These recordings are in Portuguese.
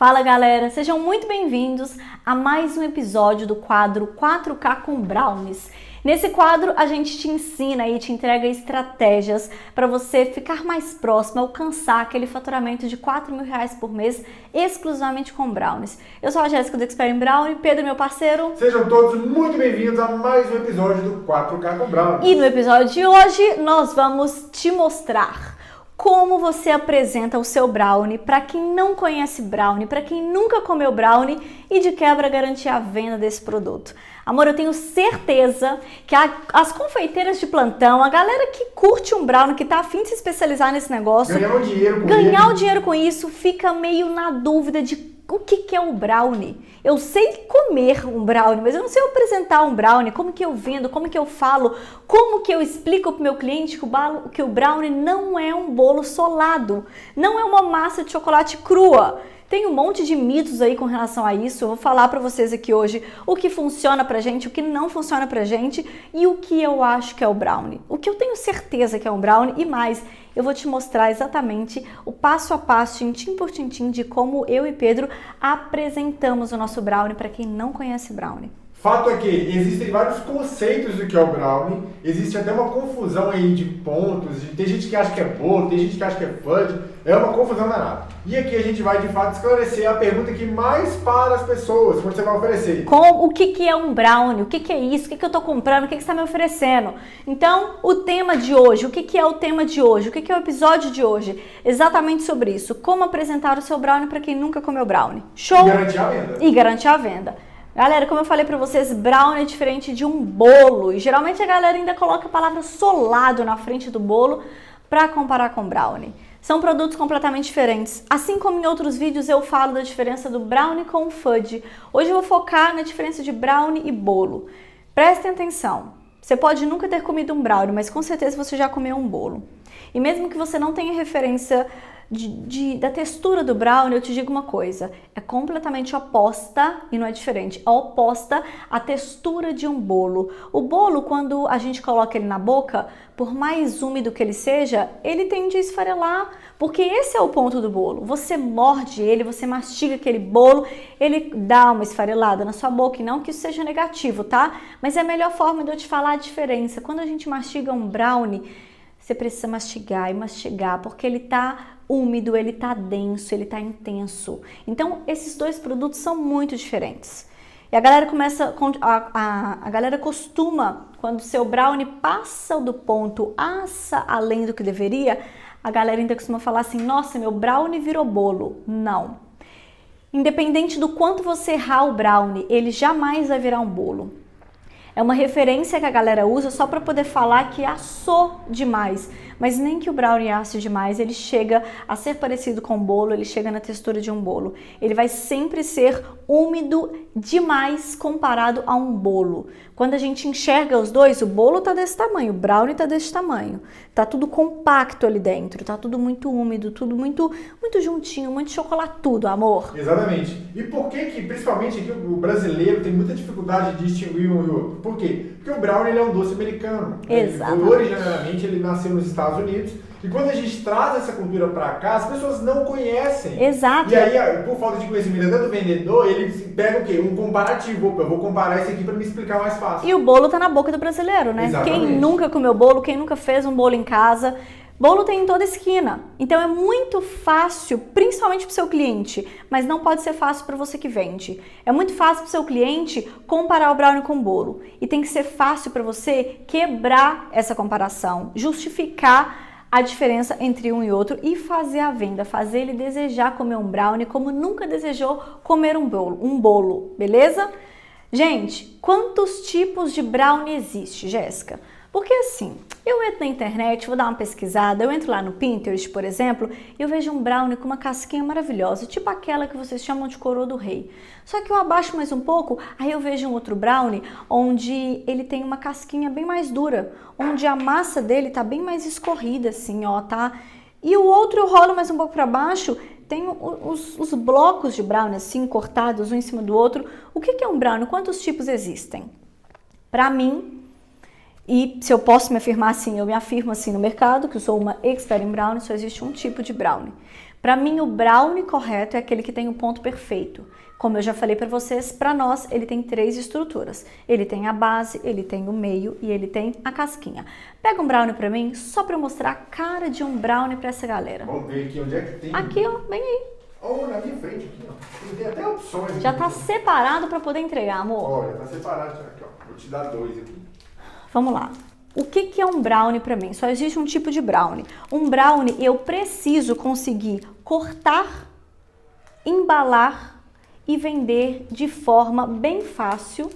Fala galera, sejam muito bem-vindos a mais um episódio do quadro 4K com Brownies. Nesse quadro a gente te ensina e te entrega estratégias para você ficar mais próximo, alcançar aquele faturamento de R$4.000 por mês exclusivamente com Brownies. Eu sou a Jéssica do Expert em Brownie, Pedro meu parceiro. Sejam todos muito bem-vindos a mais um episódio do 4K com Brownies. E no episódio de hoje nós vamos te mostrar como você apresenta o seu brownie para quem não conhece brownie, para quem nunca comeu brownie e de quebra garantir a venda desse produto. Amor, eu tenho certeza que as confeiteiras de plantão, a galera que curte um brownie, que tá afim de se especializar nesse negócio, ganhar o dinheiro com isso, fica meio na dúvida de o que é o brownie. Eu sei comer um brownie, mas eu não sei apresentar um brownie, como que eu vendo, como que eu falo, como que eu explico para o meu cliente que o brownie não é um bolo solado, não é uma massa de chocolate crua. Tem um monte de mitos aí com relação a isso. Eu vou falar para vocês aqui hoje o que funciona pra gente, o que não funciona pra gente e o que eu acho que é o brownie. O que eu tenho certeza que é um brownie e mais, eu vou te mostrar exatamente o passo a passo, tintim por tintim, de como eu e Pedro apresentamos o nosso brownie para quem não conhece brownie. Fato é que existem vários conceitos do que é o brownie, existe até uma confusão aí de pontos, tem gente que acha que é bolo, tem gente que acha que é fudge, é uma confusão danada. E aqui a gente vai de fato esclarecer a pergunta que mais para as pessoas, quando você vai oferecer. O que é um brownie? O que é isso? O que eu estou comprando? O que você está me oferecendo? Então, o tema de hoje, o que é o tema de hoje? O que é o episódio de hoje? Exatamente sobre isso. Como apresentar o seu brownie para quem nunca comeu brownie. Show? E garantir a venda. E garantir a venda. Galera, como eu falei pra vocês, brownie é diferente de um bolo. E geralmente a galera ainda coloca a palavra solado na frente do bolo pra comparar com brownie. São produtos completamente diferentes. Assim como em outros vídeos eu falo da diferença do brownie com o fudge. Hoje eu vou focar na diferença de brownie e bolo. Prestem atenção. Você pode nunca ter comido um brownie, mas com certeza você já comeu um bolo. E mesmo que você não tenha referência da textura do brownie, eu te digo uma coisa, é completamente oposta e não é diferente, é oposta à textura de um bolo. O bolo, quando a gente coloca ele na boca, por mais úmido que ele seja, ele tende a esfarelar, porque esse é o ponto do bolo. Você morde ele, você mastiga aquele bolo, ele dá uma esfarelada na sua boca, e não que isso seja negativo, tá? Mas é a melhor forma de eu te falar a diferença. Quando a gente mastiga um brownie, você precisa mastigar e mastigar, porque ele tá úmido, ele tá denso, ele tá intenso. Então, esses dois produtos são muito diferentes. E a galera a galera costuma, quando o seu brownie passa do ponto, assa além do que deveria, a galera ainda costuma falar assim, nossa, meu brownie virou bolo. Não. Independente do quanto você errar o brownie, ele jamais vai virar um bolo. É uma referência que a galera usa só para poder falar que assou demais, mas nem que o brownie asse demais, ele chega a ser parecido com um bolo, ele chega na textura de um bolo. Ele vai sempre ser úmido demais comparado a um bolo. Quando a gente enxerga os dois, o bolo tá desse tamanho, o brownie tá desse tamanho. Tá tudo compacto ali dentro, tá tudo muito úmido, tudo muito juntinho, muito chocolatudo, amor. Exatamente. E por que principalmente aqui, o brasileiro tem muita dificuldade de distinguir um e outro? Por quê? Porque o brownie ele é um doce americano. Exatamente. Originalmente ele nasceu nos Estados Unidos. E quando a gente traz essa cultura para cá, as pessoas não conhecem. Exato. E aí, por falta de conhecimento até do vendedor, ele pega o quê? Um comparativo. Opa, eu vou comparar esse aqui para me explicar mais fácil. E o bolo tá na boca do brasileiro, né? Exatamente. Quem nunca comeu bolo, quem nunca fez um bolo em casa, bolo tem em toda esquina. Então é muito fácil, principalmente para o seu cliente, mas não pode ser fácil para você que vende. É muito fácil para o seu cliente comparar o brownie com o bolo. E tem que ser fácil para você quebrar essa comparação, justificar a diferença entre um e outro e fazer a venda, fazer ele desejar comer um brownie como nunca desejou comer um bolo, beleza? Gente, quantos tipos de brownie existe, Jéssica? Porque assim, eu entro na internet, vou dar uma pesquisada, eu entro lá no Pinterest, por exemplo, e eu vejo um brownie com uma casquinha maravilhosa, tipo aquela que vocês chamam de coroa do rei. Só que eu abaixo mais um pouco, aí eu vejo um outro brownie onde ele tem uma casquinha bem mais dura, onde a massa dele tá bem mais escorrida assim, ó, tá? E o outro eu rolo mais um pouco para baixo, tem os blocos de brownie assim, cortados um em cima do outro. O que é um brownie? Quantos tipos existem? Para mim, e se eu posso me afirmar assim, eu me afirmo assim no mercado, que eu sou uma expert em brownie, só existe um tipo de brownie. Para mim, o brownie correto é aquele que tem o ponto perfeito. Como eu já falei para vocês, para nós ele tem 3 estruturas. Ele tem a base, ele tem o meio e ele tem a casquinha. Pega um brownie para mim, só para mostrar a cara de um brownie para essa galera. Vamos ver aqui onde é que tem. Aqui, ó, bem aí. Oh, na minha frente aqui, ó. Tem até opções aqui. Já tá separado para poder entregar, amor. Olha, tá separado aqui, ó. Vou te dar 2 aqui. Vamos lá. O que é um brownie para mim? Só existe um tipo de brownie. Um brownie eu preciso conseguir cortar, embalar e vender de forma bem fácil.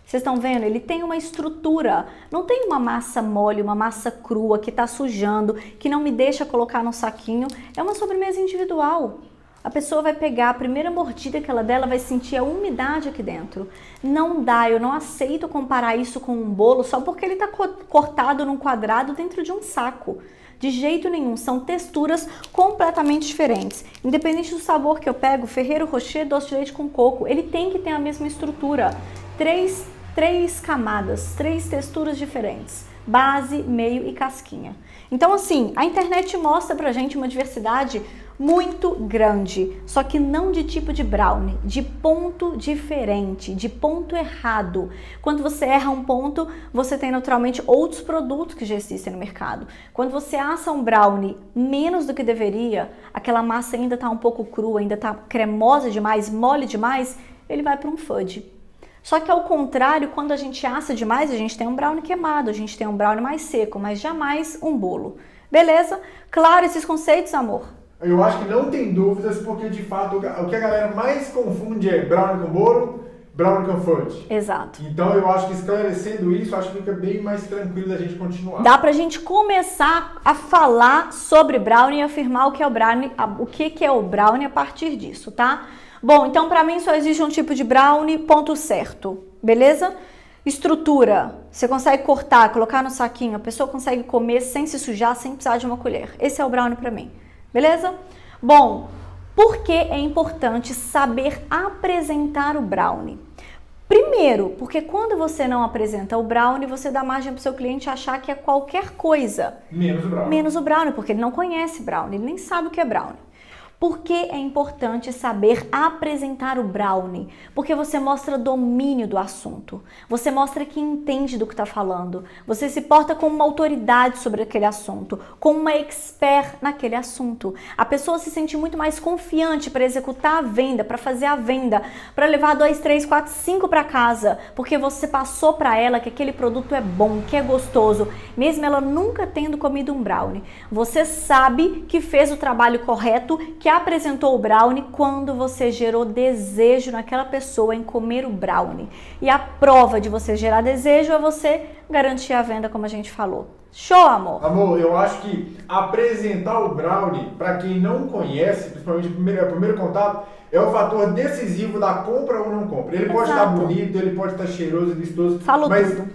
Vocês estão vendo? Ele tem uma estrutura, não tem uma massa mole, uma massa crua que está sujando, que não me deixa colocar no saquinho. É uma sobremesa individual. A pessoa vai pegar a primeira mordida que ela der, ela vai sentir a umidade aqui dentro. Não dá, eu não aceito comparar isso com um bolo só porque ele está cortado num quadrado dentro de um saco. De jeito nenhum, são texturas completamente diferentes. Independente do sabor que eu pego, Ferrero Rocher, doce de leite com coco, ele tem que ter a mesma estrutura. Três camadas, 3 texturas diferentes. Base, meio e casquinha. Então assim, a internet mostra pra gente uma diversidade muito grande, só que não de tipo de brownie, de ponto diferente, de ponto errado. Quando você erra um ponto, você tem naturalmente outros produtos que já existem no mercado. Quando você assa um brownie menos do que deveria, aquela massa ainda está um pouco crua, ainda está cremosa demais, mole demais, ele vai para um fudge. Só que ao contrário, quando a gente assa demais, a gente tem um brownie queimado, a gente tem um brownie mais seco, mas jamais um bolo. Beleza? Claro esses conceitos, amor? Eu acho que não tem dúvidas, porque de fato o que a galera mais confunde é brownie com bolo, brownie com fudge. Exato. Então eu acho que esclarecendo isso, acho que fica bem mais tranquilo da gente continuar. Dá pra gente começar a falar sobre brownie e afirmar o que é o brownie, a partir disso, tá? Bom, então pra mim só existe um tipo de brownie, ponto certo, beleza? Estrutura, você consegue cortar, colocar no saquinho, a pessoa consegue comer sem se sujar, sem precisar de uma colher. Esse é o brownie pra mim. Beleza? Bom, por que é importante saber apresentar o brownie? Primeiro, porque quando você não apresenta o brownie, você dá margem para o seu cliente achar que é qualquer coisa. Menos o brownie. Menos o brownie, porque ele não conhece brownie, ele nem sabe o que é brownie. Por que é importante saber apresentar o brownie? Porque você mostra domínio do assunto, você mostra que entende do que está falando, você se porta como uma autoridade sobre aquele assunto, como uma expert naquele assunto. A pessoa se sente muito mais confiante para executar a venda, para fazer a venda, para levar 2, 3, 4, 5 para casa, porque você passou para ela que aquele produto é bom, que é gostoso, mesmo ela nunca tendo comido um brownie. Você sabe que fez o trabalho correto, que apresentou o brownie quando você gerou desejo naquela pessoa em comer o brownie. E a prova de você gerar desejo é você garantir a venda, como a gente falou. Show, amor? Amor, eu acho que apresentar o brownie, para quem não conhece, principalmente o primeiro contato, é o fator decisivo da compra ou não compra. Ele pode estar bonito, ele pode estar cheiroso, vistoso,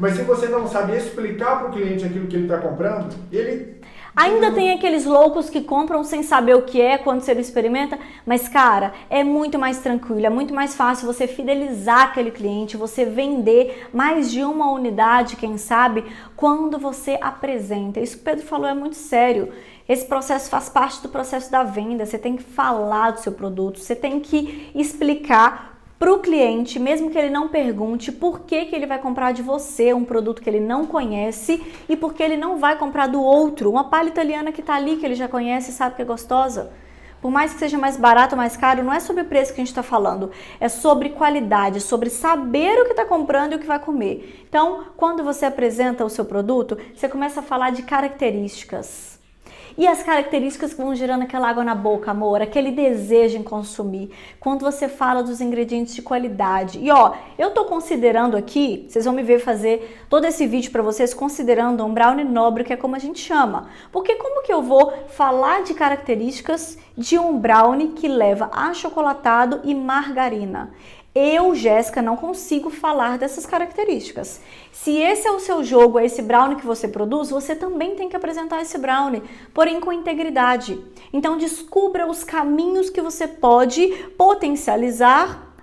mas se você não sabe explicar para o cliente aquilo que ele está comprando, ele... Ainda tem aqueles loucos que compram sem saber o que é quando você experimenta, mas cara, é muito mais tranquilo, é muito mais fácil você fidelizar aquele cliente, você vender mais de uma unidade, quem sabe, quando você apresenta. Isso que o Pedro falou é muito sério. Esse processo faz parte do processo da venda, você tem que falar do seu produto, você tem que explicar para o cliente, mesmo que ele não pergunte, por que ele vai comprar de você um produto que ele não conhece e por que ele não vai comprar do outro, uma palha italiana que está ali, que ele já conhece e sabe que é gostosa. Por mais que seja mais barato ou mais caro, não é sobre o preço que a gente está falando, é sobre qualidade, sobre saber o que está comprando e o que vai comer. Então, quando você apresenta o seu produto, você começa a falar de características. E as características que vão gerando aquela água na boca, amor, aquele desejo em consumir. Quando você fala dos ingredientes de qualidade. E ó, eu tô considerando aqui, vocês vão me ver fazer todo esse vídeo para vocês considerando um brownie nobre, que é como a gente chama. Porque como que eu vou falar de características de um brownie que leva achocolatado e margarina? Eu, Jéssica, não consigo falar dessas características. Se esse é o seu jogo, é esse brownie que você produz, você também tem que apresentar esse brownie, porém com integridade. Então descubra os caminhos que você pode potencializar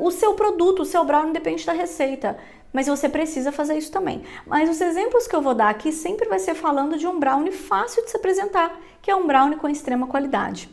o seu produto, o seu brownie, depende da receita. Mas você precisa fazer isso também. Mas os exemplos que eu vou dar aqui sempre vai ser falando de um brownie fácil de se apresentar, que é um brownie com extrema qualidade.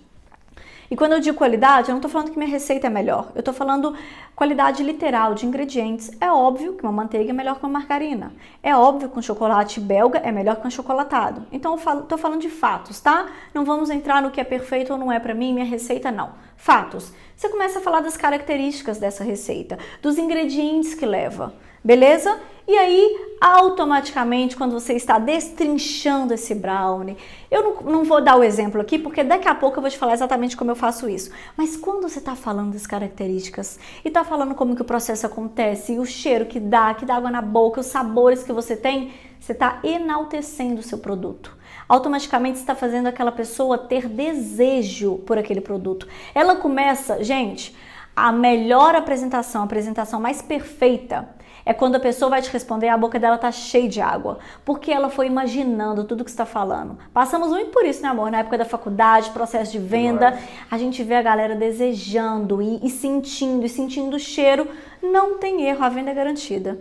E quando eu digo qualidade, eu não estou falando que minha receita é melhor. Eu estou falando qualidade literal de ingredientes. É óbvio que uma manteiga é melhor que uma margarina. É óbvio que um chocolate belga é melhor que um achocolatado. Então eu estou falando de fatos, tá? Não vamos entrar no que é perfeito ou não é para mim, minha receita não. Fatos. Você começa a falar das características dessa receita, dos ingredientes que leva, beleza? E aí, automaticamente, quando você está destrinchando esse brownie, eu não vou dar o exemplo aqui, porque daqui a pouco eu vou te falar exatamente como eu faço isso. Mas quando você está falando das características e está falando como que o processo acontece, e o cheiro que dá água na boca, os sabores que você tem, você está enaltecendo o seu produto. Automaticamente está fazendo aquela pessoa ter desejo por aquele produto. Ela começa, gente, a melhor apresentação, a apresentação mais perfeita é quando a pessoa vai te responder e a boca dela tá cheia de água, porque ela foi imaginando tudo que você está falando. Passamos muito por isso, né, amor? Na época da faculdade, processo de venda, a gente vê a galera desejando e sentindo o cheiro. Não tem erro, a venda é garantida.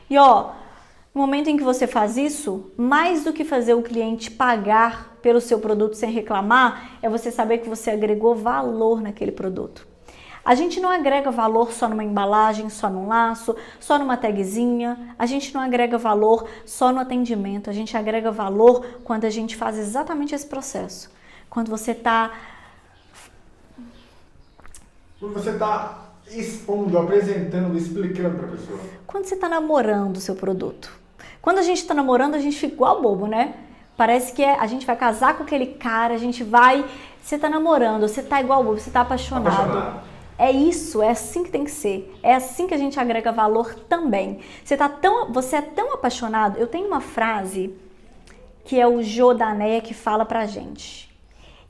E ó, no momento em que você faz isso, mais do que fazer o cliente pagar pelo seu produto sem reclamar, é você saber que você agregou valor naquele produto. A gente não agrega valor só numa embalagem, só num laço, só numa tagzinha. A gente não agrega valor só no atendimento. A gente agrega valor quando a gente faz exatamente esse processo. Quando você está expondo, apresentando, explicando para a pessoa. Quando você está namorando o seu produto. Quando a gente está namorando, a gente fica igual bobo, né? Parece que a gente vai casar com aquele cara, você está namorando, você está igual bobo, você está apaixonado. É isso, é assim que tem que ser. É assim que a gente agrega valor também. Você é tão apaixonado. Eu tenho uma frase que é o Jô da Anéia que fala pra gente.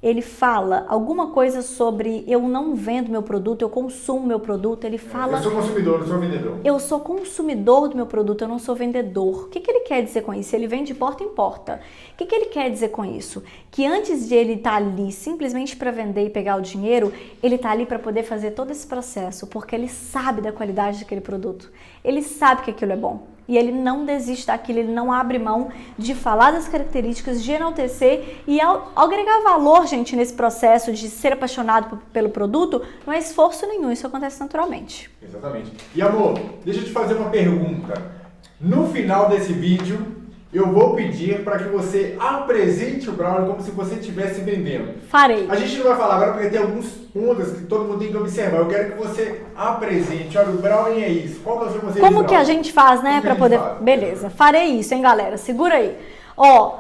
Ele fala alguma coisa sobre eu não vendo meu produto, eu consumo meu produto. Ele fala... Eu sou consumidor, não sou vendedor. Eu sou consumidor do meu produto, eu não sou vendedor. O que ele quer dizer com isso? Ele vende de porta em porta. O que ele quer dizer com isso? Que antes de ele estar ali simplesmente para vender e pegar o dinheiro, ele está ali para poder fazer todo esse processo, porque ele sabe da qualidade daquele produto. Ele sabe que aquilo é bom. E ele não desiste daquilo, ele não abre mão de falar das características, de enaltecer e ao agregar valor, gente, nesse processo de ser apaixonado pelo produto, não é esforço nenhum, isso acontece naturalmente. Exatamente. E amor, deixa eu te fazer uma pergunta. No final desse vídeo, eu vou pedir para que você apresente o brownie como se você estivesse vendendo. Farei. A gente não vai falar agora porque tem alguns pontos que todo mundo tem que observar. Eu quero que você apresente. Olha, o brownie é isso. Qual que é o seu conceito de Como brownie? que a gente faz, né, para poder... faz? Beleza, farei isso, hein, galera? Segura aí. Ó,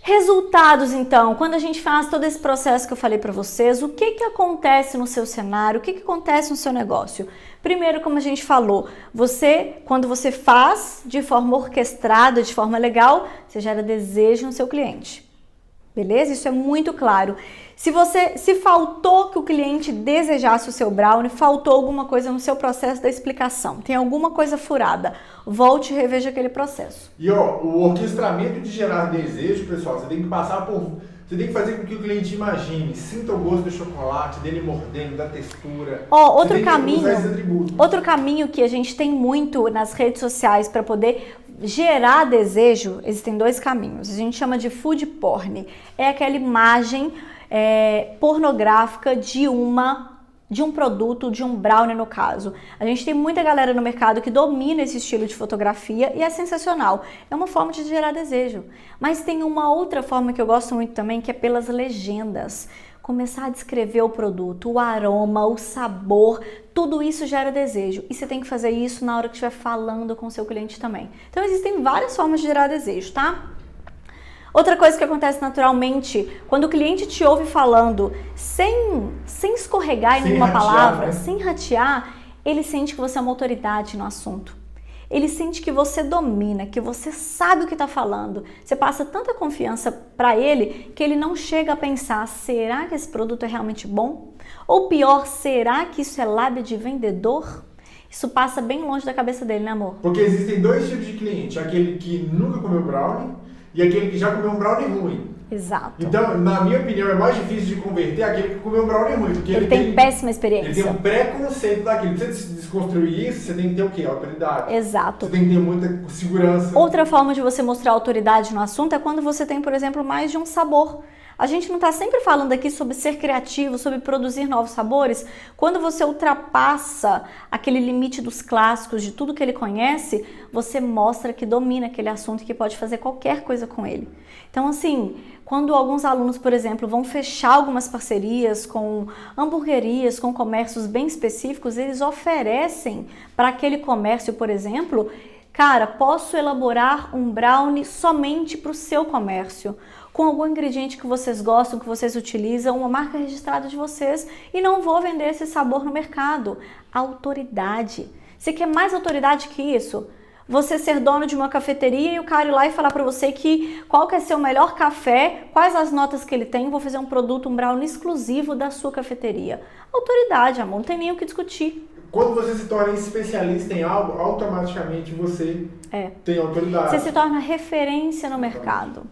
resultados, então. Quando a gente faz todo esse processo que eu falei para vocês, o que acontece no seu cenário? O que acontece no seu negócio? Primeiro, como a gente falou, quando você faz de forma orquestrada, de forma legal, você gera desejo no seu cliente. Beleza? Isso é muito claro. Se faltou que o cliente desejasse o seu brownie, faltou alguma coisa no seu processo da explicação, tem alguma coisa furada, volte e reveja aquele processo. E ó, o orquestramento de gerar desejo, pessoal, você tem que passar por... Você tem que fazer com que o cliente imagine, sinta o gosto do chocolate, dele mordendo, da textura. Ó, outro caminho que a gente tem muito nas redes sociais para poder gerar desejo, existem dois caminhos. A gente chama de food porn. É aquela imagem pornográfica de um produto, de um brownie no caso. A gente tem muita galera no mercado que domina esse estilo de fotografia e é sensacional. É uma forma de gerar desejo. Mas tem uma outra forma que eu gosto muito também, que é pelas legendas. Começar a descrever o produto, o aroma, o sabor, tudo isso gera desejo. E você tem que fazer isso na hora que estiver falando com o seu cliente também. Então existem várias formas de gerar desejo, tá? Outra coisa que acontece naturalmente, quando o cliente te ouve falando sem escorregar em nenhuma palavra, né? Sem ratear, ele sente que você é uma autoridade no assunto. Ele sente que você domina, que você sabe o que está falando. Você passa tanta confiança para ele que ele não chega a pensar, será que esse produto é realmente bom? Ou pior, será que isso é lábia de vendedor? Isso passa bem longe da cabeça dele, né, amor? Porque existem dois tipos de cliente, aquele que nunca comeu brownie e aquele que já comeu um brownie ruim. Exato. Então, na minha opinião, é mais difícil de converter aquele que comeu um brownie ruim. Porque ele tem péssima experiência. Ele tem um preconceito daquilo. Pra você desconstruir isso, você tem que ter o quê? Autoridade. Exato. Você tem que ter muita segurança. Outra forma de você mostrar autoridade no assunto é quando você tem, por exemplo, mais de um sabor. A gente não está sempre falando aqui sobre ser criativo, sobre produzir novos sabores? Quando você ultrapassa aquele limite dos clássicos, de tudo que ele conhece, você mostra que domina aquele assunto e que pode fazer qualquer coisa com ele. Então, assim, quando alguns alunos, por exemplo, vão fechar algumas parcerias com hamburguerias, com comércios bem específicos, eles oferecem para aquele comércio, por exemplo, cara, posso elaborar um brownie somente para o seu comércio, com algum ingrediente que vocês gostam, que vocês utilizam, uma marca registrada de vocês, e não vou vender esse sabor no mercado. Autoridade. Você quer mais autoridade que isso? Você ser dono de uma cafeteria e o cara ir lá e falar para você que qual que é seu melhor café, quais as notas que ele tem, vou fazer um produto, um brownie exclusivo da sua cafeteria. Autoridade, amor, não tem nem o que discutir. Quando você se torna especialista em algo, automaticamente você tem autoridade. Você se torna referência no mercado.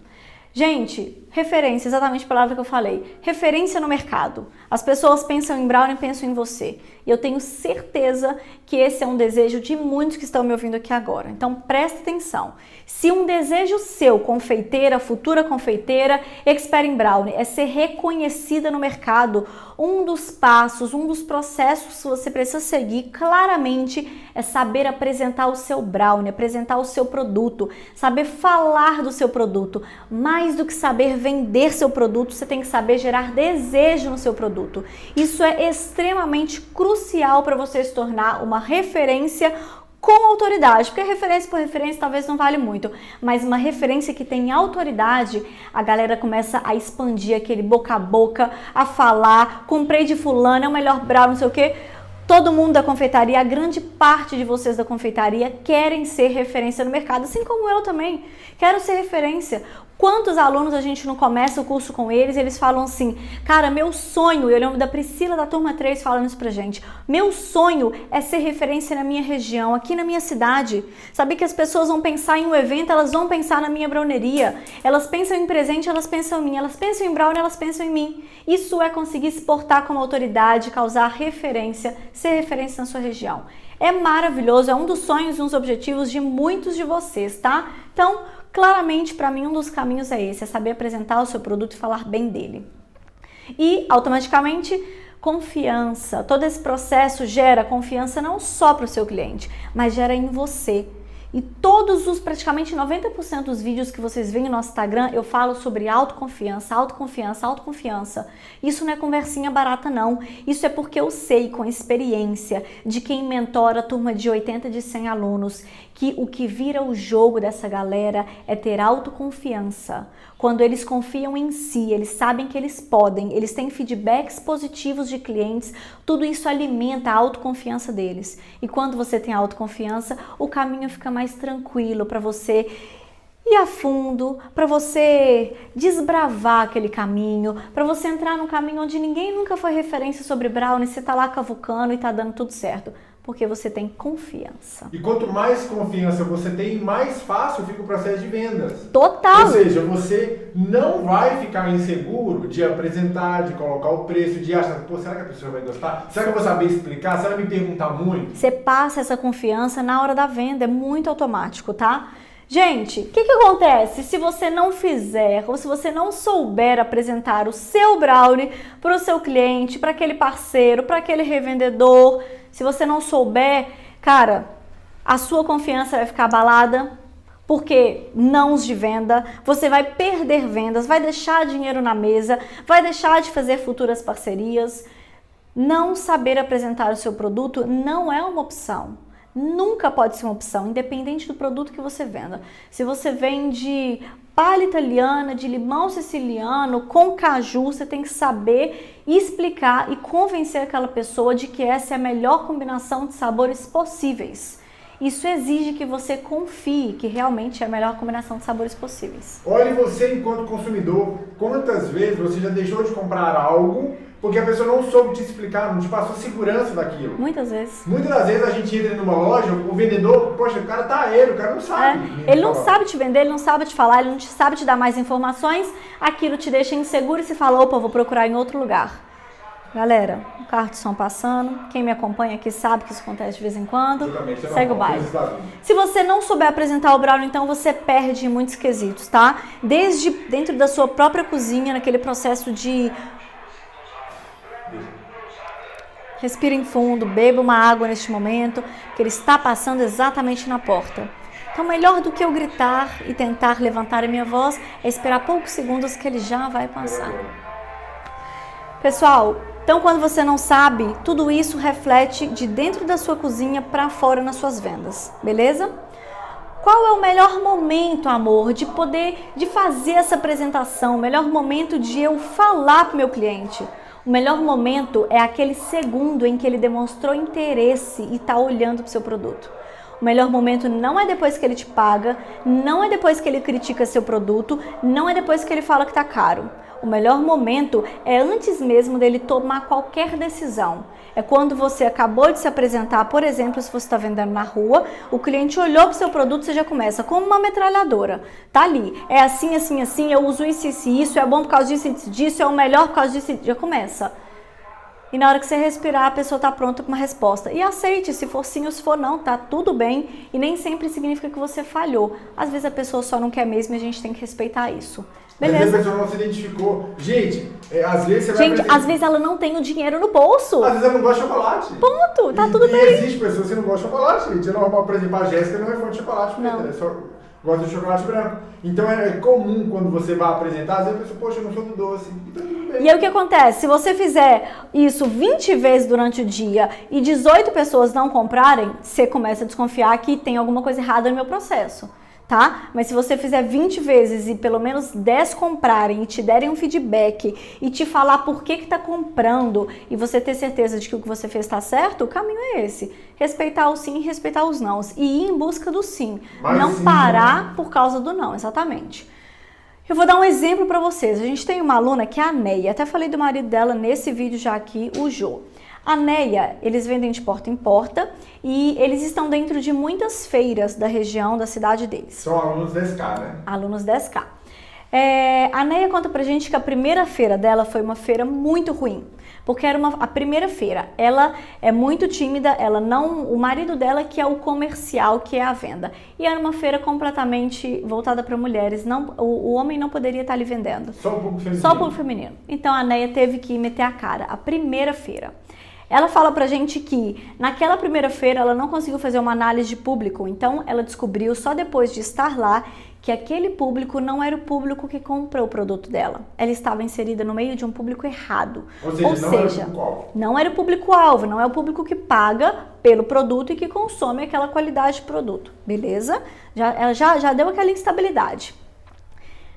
Gente, referência, exatamente a palavra que eu falei. Referência no mercado. As pessoas pensam em brownie e pensam em você. E eu tenho certeza que esse é um desejo de muitos que estão me ouvindo aqui agora. Então preste atenção. Se um desejo seu, confeiteira, futura confeiteira, expert em brownie, é ser reconhecida no mercado, um dos passos, um dos processos que você precisa seguir claramente é saber apresentar o seu brownie, apresentar o seu produto, saber falar do seu produto. Mais do que saber vender seu produto, você tem que saber gerar desejo no seu produto. Isso é extremamente crucial para você se tornar uma referência com autoridade, porque referência por referência talvez não vale muito, mas uma referência que tem autoridade, a galera começa a expandir aquele boca a boca, a falar, comprei de fulano, é o melhor brownie, não sei o quê. Todo mundo da confeitaria, a grande parte de vocês da confeitaria querem ser referência no mercado, assim como eu também. Quero ser referência. Quantos alunos a gente não começa o curso com eles e eles falam assim, cara, meu sonho, eu lembro da Priscila da turma 3 falando isso pra gente, meu sonho é ser referência na minha região, aqui na minha cidade. Saber que as pessoas vão pensar em um evento, elas vão pensar na minha browneria, elas pensam em presente, elas pensam em mim, elas pensam em brownie, elas pensam em mim. Isso é conseguir se portar como autoridade, causar referência, ser referência na sua região. É maravilhoso, é um dos sonhos e um dos objetivos de muitos de vocês, tá? Então, claramente, para mim, um dos caminhos é esse, é saber apresentar o seu produto e falar bem dele. E, automaticamente, confiança. Todo esse processo gera confiança não só para o seu cliente, mas gera em você. E todos os, praticamente 90% dos vídeos que vocês veem no nosso Instagram, eu falo sobre autoconfiança, autoconfiança, autoconfiança. Isso não é conversinha barata não, isso é porque eu sei com experiência de quem mentora a turma de 80, de 100 alunos, que o que vira o jogo dessa galera é ter autoconfiança. Quando eles confiam em si, eles sabem que eles podem, eles têm feedbacks positivos de clientes, tudo isso alimenta a autoconfiança deles. E quando você tem autoconfiança, o caminho fica mais tranquilo para você ir a fundo, para você desbravar aquele caminho, para você entrar num caminho onde ninguém nunca foi referência sobre brownie, você tá lá cavucando e tá dando tudo certo. Porque você tem confiança. E quanto mais confiança você tem, mais fácil fica o processo de vendas. Total! Ou seja, você não vai ficar inseguro de apresentar, de colocar o preço, de achar, pô, será que a pessoa vai gostar? Será que eu vou saber explicar? Será que ela me perguntar muito? Você passa essa confiança na hora da venda, é muito automático, tá? Gente, o que acontece se você não fizer ou se você não souber apresentar o seu brownie para o seu cliente, para aquele parceiro, para aquele revendedor? Se você não souber, cara, a sua confiança vai ficar abalada, porque nãos de venda, você vai perder vendas, vai deixar dinheiro na mesa, vai deixar de fazer futuras parcerias. Não saber apresentar o seu produto não é uma opção. Nunca pode ser uma opção, independente do produto que você venda. Se você vende palha italiana, de limão siciliano, com caju, você tem que saber explicar e convencer aquela pessoa de que essa é a melhor combinação de sabores possíveis. Isso exige que você confie que realmente é a melhor combinação de sabores possíveis. Olhe você enquanto consumidor, quantas vezes você já deixou de comprar algo porque a pessoa não soube te explicar, não te passou segurança daquilo. Muitas vezes. Muitas das vezes a gente entra numa loja, o vendedor, poxa, o cara tá aéreo, o cara não sabe. Ele não sabe te vender, ele não sabe te falar, ele não sabe te dar mais informações, aquilo te deixa inseguro e você fala, opa, vou procurar em outro lugar. Galera, o carro de som passando. Quem me acompanha aqui sabe que isso acontece de vez em quando. Segue o baile. Se você não souber apresentar o brownie, então você perde em muitos quesitos, tá? Desde dentro da sua própria cozinha, naquele processo de... Respirem fundo, beba uma água neste momento, que ele está passando exatamente na porta. Então, melhor do que eu gritar e tentar levantar a minha voz, é esperar poucos segundos que ele já vai passar. Pessoal, então quando você não sabe, tudo isso reflete de dentro da sua cozinha para fora nas suas vendas, beleza? Qual é o melhor momento, amor, de fazer essa apresentação? O melhor momento de eu falar para o meu cliente? O melhor momento é aquele segundo em que ele demonstrou interesse e está olhando para o seu produto. O melhor momento não é depois que ele te paga, não é depois que ele critica seu produto, não é depois que ele fala que está caro. O melhor momento é antes mesmo dele tomar qualquer decisão. É quando você acabou de se apresentar, por exemplo, se você está vendendo na rua, o cliente olhou para o seu produto, você já começa como uma metralhadora. Tá ali, é assim, assim, assim, eu uso isso, isso e isso, é bom por causa disso, disso, é o melhor por causa disso, já começa. E na hora que você respirar, a pessoa está pronta com uma resposta. E aceite, se for sim ou se for não, tá tudo bem. E nem sempre significa que você falhou. Às vezes a pessoa só não quer mesmo e a gente tem que respeitar isso. Beleza? Às vezes a pessoa não se identificou. Gente, às vezes você vai... Gente, às vezes ela não tem o dinheiro no bolso. Às vezes ela não gosta de chocolate. Ponto, tá tudo bem. E existe pessoas que não gostam de chocolate, gente. É normal, por exemplo, a Jéssica não é fã de chocolate, porque ela só gosta de chocolate branco. Então é comum quando você vai apresentar, às vezes a pessoa, poxa, eu não sou do doce. E tá tudo bem. E aí o que acontece? Se você fizer isso 20 vezes durante o dia e 18 pessoas não comprarem, você começa a desconfiar que tem alguma coisa errada no meu processo. Tá? Mas se você fizer 20 vezes e pelo menos 10 comprarem e te derem um feedback e te falar por que tá comprando e você ter certeza de que o que você fez está certo, o caminho é esse. Respeitar o sim e respeitar os nãos. E ir em busca do sim. Mas não sim, parar por causa do não, exatamente. Eu vou dar um exemplo para vocês. A gente tem uma aluna que é a Neia. Até falei do marido dela nesse vídeo já aqui, o Jô. A Neia, eles vendem de porta em porta e eles estão dentro de muitas feiras da região, da cidade deles. São alunos 10K, né? Alunos 10K. A Neia conta pra gente que a primeira feira dela foi uma feira muito ruim, porque era a primeira feira. Ela é muito tímida, o marido dela que é o comercial, que é a venda. E era uma feira completamente voltada para mulheres, o homem não poderia estar ali vendendo. Só o público feminino. Só o público feminino. Então a Neia teve que meter a cara, a primeira feira. Ela fala pra gente que naquela primeira feira ela não conseguiu fazer uma análise de público, então ela descobriu só depois de estar lá que aquele público não era o público que comprou o produto dela. Ela estava inserida no meio de um público errado. Ou seja, não era o público-alvo, não é o público que paga pelo produto e que consome aquela qualidade de produto, beleza? Ela já deu aquela instabilidade.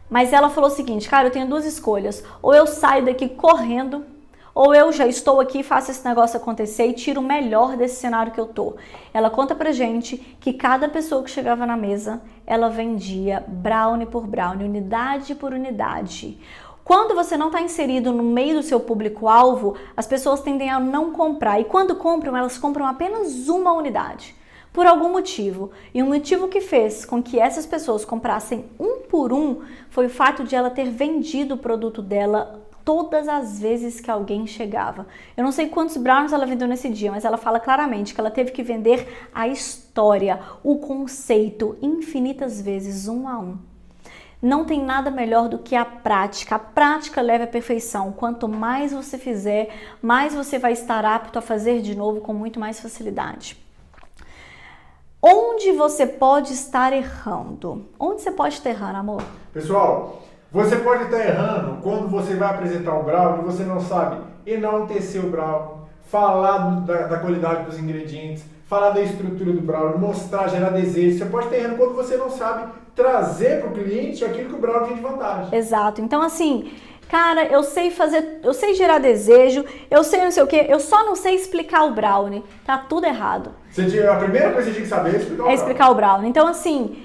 Mas ela falou o seguinte, cara, eu tenho duas escolhas, ou eu saio daqui correndo, ou eu já estou aqui e faço esse negócio acontecer e tiro o melhor desse cenário que eu tô. Ela conta pra gente que cada pessoa que chegava na mesa, ela vendia brownie por brownie, unidade por unidade. Quando você não está inserido no meio do seu público-alvo, as pessoas tendem a não comprar. E quando compram, elas compram apenas uma unidade. Por algum motivo. E o motivo que fez com que essas pessoas comprassem um por um foi o fato de ela ter vendido o produto dela todas as vezes que alguém chegava. Eu não sei quantos brownies ela vendeu nesse dia, mas ela fala claramente que ela teve que vender a história, o conceito, infinitas vezes, um a um. Não tem nada melhor do que a prática. A prática leva à perfeição. Quanto mais você fizer, mais você vai estar apto a fazer de novo com muito mais facilidade. Onde você pode estar errando? Onde você pode estar errando, amor? Pessoal, você pode estar errando quando você vai apresentar o brownie e você não sabe enaltecer o brownie, falar da qualidade dos ingredientes, falar da estrutura do brownie, mostrar, gerar desejo. Você pode estar errando quando você não sabe trazer para o cliente aquilo que o brownie tem de vantagem. Exato. Então, assim, cara, eu sei gerar desejo, eu sei não sei o quê, eu só não sei explicar o brownie. Tá tudo errado. A primeira coisa que você tinha que saber é explicar o brownie. Então, assim,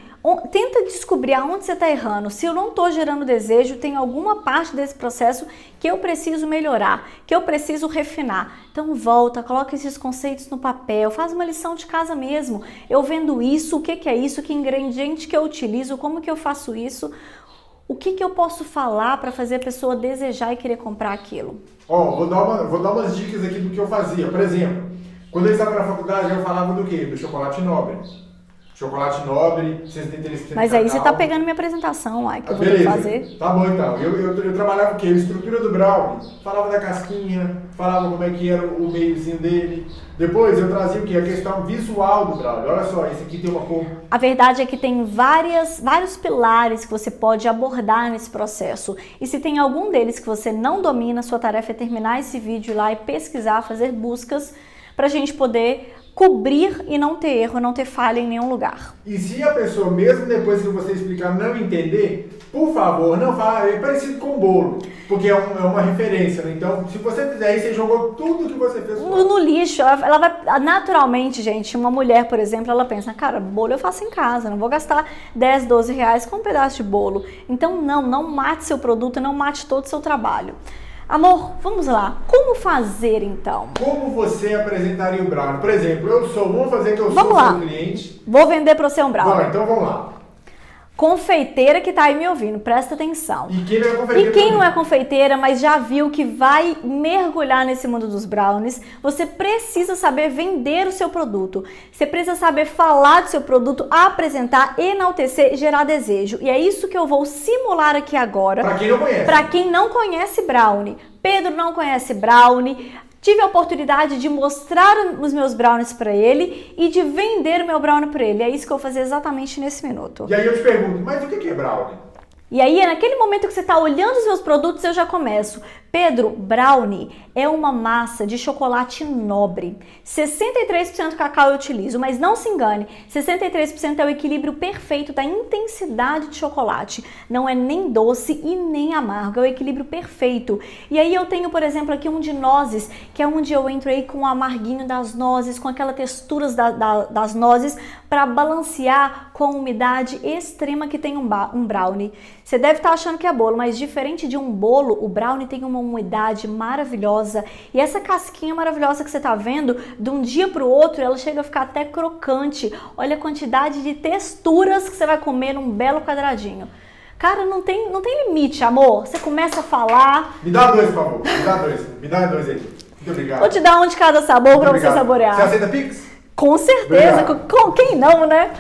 tenta descobrir aonde você está errando. Se eu não estou gerando desejo, tem alguma parte desse processo que eu preciso melhorar, que eu preciso refinar. Então volta, coloca esses conceitos no papel, faz uma lição de casa mesmo. Eu vendo isso, o que é isso, que ingrediente que eu utilizo, como que eu faço isso. O que eu posso falar para fazer a pessoa desejar e querer comprar aquilo? Ó, vou dar umas dicas aqui do que eu fazia. Por exemplo, quando eu estava na faculdade, eu falava do quê? Do chocolate nobre. Chocolate nobre, 63% Mas aí você cacau. tá pegando minha apresentação, ai, que eu vou ter que Beleza, fazer. tá bom então. Eu trabalhava o quê? A estrutura do brownie. Falava da casquinha, falava como é que era o meiozinho dele. Depois eu trazia o quê? A questão visual do brownie. Olha só, esse aqui tem uma cor. A verdade é que tem vários pilares que você pode abordar nesse processo. E se tem algum deles que você não domina, sua tarefa é terminar esse vídeo lá e pesquisar, fazer buscas pra gente poder cobrir e não ter erro, não ter falha em nenhum lugar. E se a pessoa, mesmo depois que você explicar, não entender, por favor, não fala, é parecido com bolo, porque é uma referência, né? Então, se você fizer isso, você jogou tudo que você fez fora. No lixo, ela vai, naturalmente, gente, uma mulher, por exemplo, ela pensa, cara, bolo eu faço em casa, não vou gastar 10, 12 reais com um pedaço de bolo. Então, não mate seu produto, não mate todo o seu trabalho. Amor, vamos lá. Como fazer então? Como você apresentaria o brownie? Por exemplo, vamos fazer que eu Vamos sou lá. seu cliente. Vou vender para você um brownie. Vamos, então vamos lá. Confeiteira que tá aí me ouvindo, presta atenção. E quem não é confeiteiro? E quem não é também? confeiteira, mas já viu que vai mergulhar nesse mundo dos brownies, você precisa saber vender o seu produto. Você precisa saber falar do seu produto, apresentar, enaltecer, gerar desejo. E é isso que eu vou simular aqui agora. Pra quem não conhece. Para quem não conhece brownie. Pedro não conhece brownie. Tive a oportunidade de mostrar os meus brownies para ele e de vender o meu brownie para ele. É isso que eu vou fazer exatamente nesse minuto. E aí eu te pergunto, mas o que é brownie? E aí, naquele momento que você está olhando os meus produtos, eu já começo. Pedro, brownie é uma massa de chocolate nobre. 63% cacau eu utilizo, mas não se engane, 63% é o equilíbrio perfeito da intensidade de chocolate. Não é nem doce e nem amargo, é o equilíbrio perfeito. E aí eu tenho, por exemplo, aqui um de nozes, que é onde eu entro aí com o amarguinho das nozes, com aquela textura das nozes, para balancear com a umidade extrema que tem um brownie. Você deve estar achando que é bolo, mas diferente de um bolo, o brownie tem uma umidade maravilhosa. E essa casquinha maravilhosa que você está vendo, de um dia para o outro, ela chega a ficar até crocante. Olha a quantidade de texturas que você vai comer num belo quadradinho. Cara, não tem limite, amor. Você começa a falar... Me dá dois, por favor. Me dá dois aí. Muito obrigado. Vou te dar um de cada sabor para você saborear. Você aceita Pix? Com certeza. Obrigado. Quem não, né?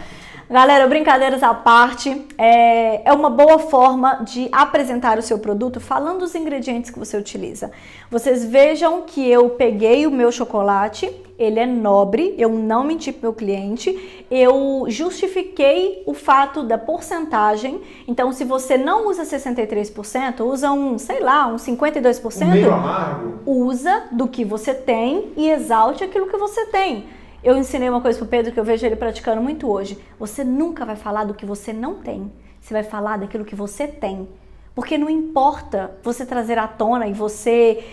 Galera, brincadeiras à parte, é uma boa forma de apresentar o seu produto falando os ingredientes que você utiliza. Vocês vejam que eu peguei o meu chocolate, ele é nobre, eu não menti pro meu cliente, eu justifiquei o fato da porcentagem. Então, se você não usa 63%, usa um 52%. Um meio amargo? Usa do que você tem e exalte aquilo que você tem. Eu ensinei uma coisa pro Pedro que eu vejo ele praticando muito hoje. Você nunca vai falar do que você não tem. Você vai falar daquilo que você tem. Porque não importa você trazer à tona e você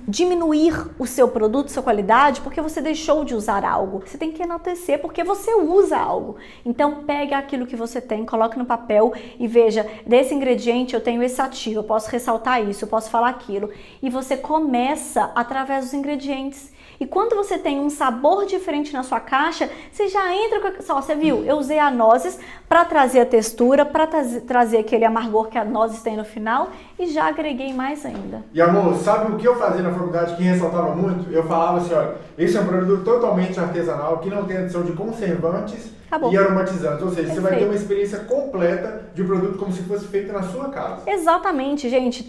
diminuir o seu produto, sua qualidade, porque você deixou de usar algo. Você tem que enaltecer porque você usa algo. Então pega aquilo que você tem, coloque no papel e veja, desse ingrediente eu tenho esse ativo, eu posso ressaltar isso, eu posso falar aquilo. E você começa através dos ingredientes. E quando você tem um sabor diferente na sua caixa, você já entra com... Só, você viu? Eu usei a nozes para trazer a textura, para trazer aquele amargor que a nozes tem no final e já agreguei mais ainda. E amor, sabe o que eu fazia na faculdade que ressaltava muito? Eu falava assim, olha, esse é um produto totalmente artesanal, que não tem adição de conservantes e aromatizantes. Ou seja, você vai ter uma experiência completa de um produto como se fosse feito na sua casa. Exatamente, gente.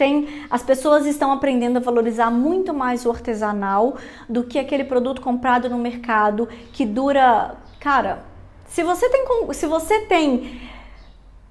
As pessoas estão aprendendo a valorizar muito mais o artesanal do que aquele produto comprado no mercado que dura... Cara, se você tem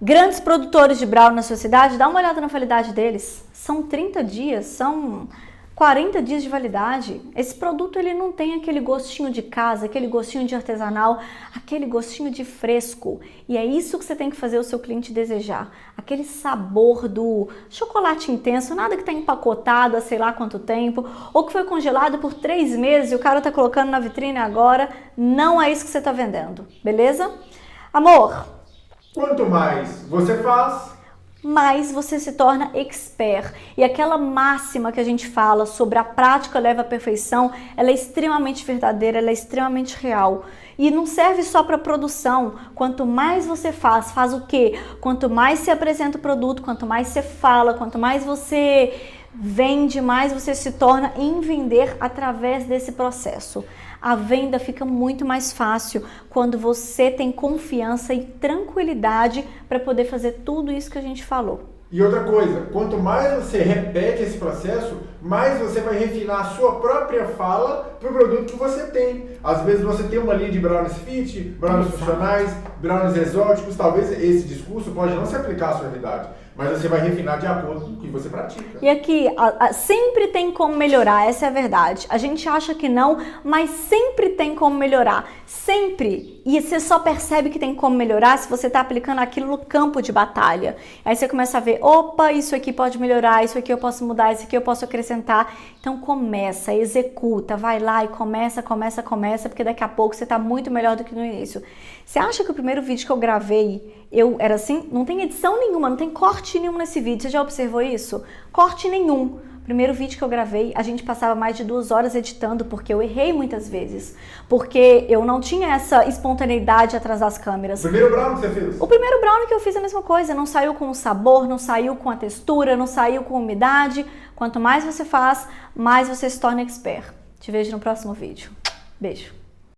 grandes produtores de brownie na sua cidade, dá uma olhada na validade deles. São 30 dias, são 40 dias de validade. Esse produto ele não tem aquele gostinho de casa, aquele gostinho de artesanal, aquele gostinho de fresco. E é isso que você tem que fazer o seu cliente desejar. Aquele sabor do chocolate intenso, nada que está empacotado há sei lá quanto tempo, ou que foi congelado por 3 meses e o cara está colocando na vitrine agora. Não é isso que você está vendendo, beleza? Amor, quanto mais você faz, mais você se torna expert. E aquela máxima que a gente fala sobre a prática leva à perfeição, ela é extremamente verdadeira, ela é extremamente real. E não serve só para produção. Quanto mais você faz o quê? Quanto mais você apresenta o produto, quanto mais você fala, quanto mais você vende, mais você se torna em vender através desse processo. A venda fica muito mais fácil quando você tem confiança e tranquilidade para poder fazer tudo isso que a gente falou. E outra coisa, quanto mais você repete esse processo, mais você vai refinar a sua própria fala para o produto que você tem. Às vezes você tem uma linha de brownies fit, brownies funcionais, brownies exóticos, talvez esse discurso pode não se aplicar à sua realidade, mas você vai refinar de acordo com o que você pratica. E aqui, sempre tem como melhorar, essa é a verdade. A gente acha que não, mas sempre tem como melhorar. Sempre. E você só percebe que tem como melhorar se você está aplicando aquilo no campo de batalha. Aí você começa a ver, opa, isso aqui pode melhorar, isso aqui eu posso mudar, isso aqui eu posso acrescentar. Então começa, executa, vai lá e começa, porque daqui a pouco você está muito melhor do que no início. Você acha que o primeiro vídeo que eu gravei, eu era assim? Não tem edição nenhuma, não tem corte nenhum nesse vídeo. Você já observou isso? Corte nenhum. Primeiro vídeo que eu gravei, a gente passava mais de 2 horas editando, porque eu errei muitas vezes. Porque eu não tinha essa espontaneidade atrás das câmeras. O primeiro brownie que você fez? O primeiro brownie que eu fiz é a mesma coisa. Não saiu com o sabor, não saiu com a textura, não saiu com a umidade. Quanto mais você faz, mais você se torna expert. Te vejo no próximo vídeo. Beijo.